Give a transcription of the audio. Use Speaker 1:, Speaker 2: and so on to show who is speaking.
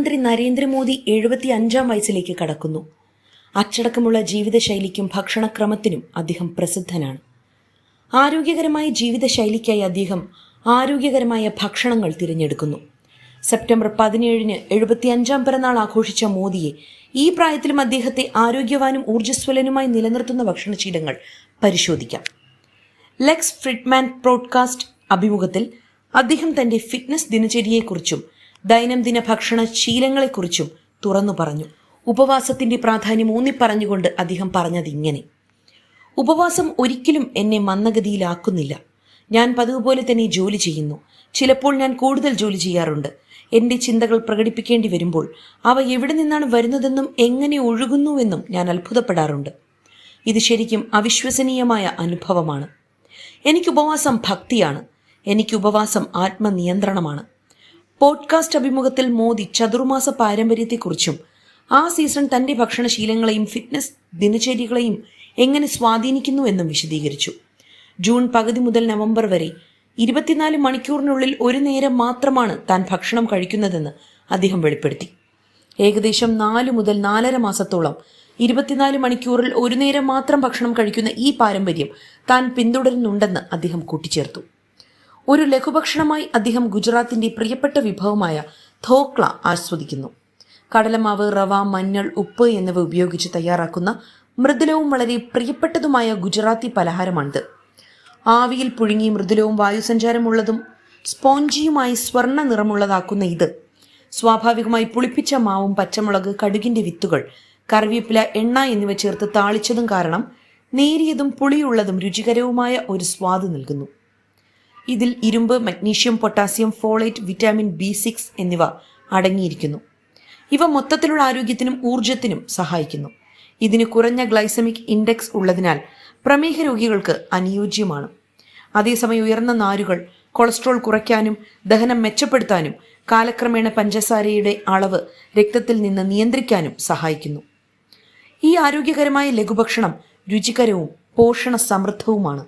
Speaker 1: പ്രധാനമന്ത്രി നരേന്ദ്രമോദി 75-ാം വയസ്സിലേക്ക് കടക്കുന്നു. അച്ചടക്കമുള്ള ജീവിതശൈലിക്കും ഭക്ഷണക്രമത്തിനും അദ്ദേഹം പ്രസിദ്ധനാണ്. ആരോഗ്യകരമായ ജീവിതശൈലിക്കായി അദ്ദേഹം ആരോഗ്യകരമായ ഭക്ഷണങ്ങൾ തിരഞ്ഞെടുക്കുന്നു. സെപ്റ്റംബർ 17-ന് 75-ാം പിറന്നാൾ ആഘോഷിച്ച മോദിയെ ഈ പ്രായത്തിലും അദ്ദേഹത്തെ ആരോഗ്യവാനും ഊർജ്ജസ്വലനുമായി നിലനിർത്തുന്ന ഭക്ഷണശീലങ്ങൾ പരിശോധിക്കാം. ലെക്സ് ഫ്രിഡ്മാൻ പോഡ്കാസ്റ്റ് അഭിമുഖത്തിൽ അദ്ദേഹം തന്റെ ഫിറ്റ്നസ് ദിനചര്യയെക്കുറിച്ചും ദൈനംദിന ഭക്ഷണ ശീലങ്ങളെക്കുറിച്ചും തുറന്നു പറഞ്ഞു. ഉപവാസത്തിന്റെ പ്രാധാന്യം ഊന്നിപ്പറഞ്ഞുകൊണ്ട് അദ്ദേഹം പറഞ്ഞതിങ്ങനെ: ഉപവാസം ഒരിക്കലും എന്നെ മന്ദഗതിയിലാക്കുന്നില്ല. ഞാൻ പതിവ് പോലെ തന്നെ ജോലി ചെയ്യുന്നു. ചിലപ്പോൾ ഞാൻ കൂടുതൽ ജോലി ചെയ്യാറുണ്ട്. എൻ്റെ ചിന്തകൾ പ്രകടിപ്പിക്കേണ്ടി വരുമ്പോൾ അവ എവിടെ നിന്നാണ് വരുന്നതെന്നും എങ്ങനെ ഒഴുകുന്നുവെന്നും ഞാൻ അത്ഭുതപ്പെടാറുണ്ട്. ഇത് ശരിക്കും അവിശ്വസനീയമായ അനുഭവമാണ്. എനിക്ക് ഉപവാസം ഭക്തിയാണ്. എനിക്ക് ഉപവാസം ആത്മനിയന്ത്രണമാണ്. പോഡ്കാസ്റ്റ് അഭിമുഖത്തിൽ മോദി ചതുർമാസ പാരമ്പര്യത്തെക്കുറിച്ചും ആ സീസൺ തൻ്റെ ഭക്ഷണശീലങ്ങളെയും ഫിറ്റ്നസ് ദിനചര്യകളെയും എങ്ങനെ സ്വാധീനിക്കുന്നുവെന്നും വിശദീകരിച്ചു. ജൂൺ പകുതി മുതൽ നവംബർ വരെ 24 മണിക്കൂറിനുള്ളിൽ ഒരു നേരം മാത്രമാണ് താൻ ഭക്ഷണം കഴിക്കുന്നതെന്ന് അദ്ദേഹം വെളിപ്പെടുത്തി. ഏകദേശം 4 മുതൽ 4.5 മാസത്തോളം 24 മണിക്കൂറിൽ ഒരു നേരം മാത്രം ഭക്ഷണം കഴിക്കുന്ന ഈ പാരമ്പര്യം താൻ പിന്തുടരുന്നുണ്ടെന്ന് അദ്ദേഹം കൂട്ടിച്ചേർത്തു. ഒരു ലഘുഭക്ഷണമായി അദ്ദേഹം ഗുജറാത്തിന്റെ പ്രിയപ്പെട്ട വിഭവമായ ധോക്ല ആസ്വദിക്കുന്നു. കടലമാവ്, റവ, മഞ്ഞൾ, ഉപ്പ് എന്നിവ ഉപയോഗിച്ച് തയ്യാറാക്കുന്ന മൃദുലവും വളരെ പ്രിയപ്പെട്ടതുമായ ഗുജറാത്തി പലഹാരമാണിത്. ആവിയിൽ പുഴുങ്ങി മൃദുലവും വായുസഞ്ചാരമുള്ളതും സ്പോഞ്ചിയുമായി സ്വർണ്ണ നിറമുള്ളതാക്കുന്ന ഇത് സ്വാഭാവികമായി പുളിപ്പിച്ച മാവും പച്ചമുളക്, കടുകിന്റെ വിത്തുകൾ, കറിവേപ്പില, എണ്ണ എന്നിവ ചേർത്ത് താളിച്ചതും കാരണം നേരിയതും പുളിയുള്ളതും രുചികരവുമായ ഒരു സ്വാദ് നൽകുന്നു. ഇതിൽ ഇരുമ്പ്, magnesium, potassium, folate, vitamin B6 എന്നിവ അടങ്ങിയിരിക്കുന്നു. ഇവ മൊത്തത്തിലുള്ള ആരോഗ്യത്തിനും ഊർജത്തിനും സഹായിക്കുന്നു. ഇതിന് കുറഞ്ഞ ഗ്ലൈസമിക് ഇൻഡെക്സ് ഉള്ളതിനാൽ പ്രമേഹ രോഗികൾക്ക് അനുയോജ്യമാണ്. അതേസമയം ഉയർന്ന നാരുകൾ കൊളസ്ട്രോൾ കുറയ്ക്കാനും ദഹനം മെച്ചപ്പെടുത്താനും കാലക്രമേണ പഞ്ചസാരയുടെ അളവ് രക്തത്തിൽ നിന്ന് നിയന്ത്രിക്കാനും സഹായിക്കുന്നു. ഈ ആരോഗ്യകരമായ ലഘുഭക്ഷണം രുചികരവും പോഷണ സമൃദ്ധവുമാണ്.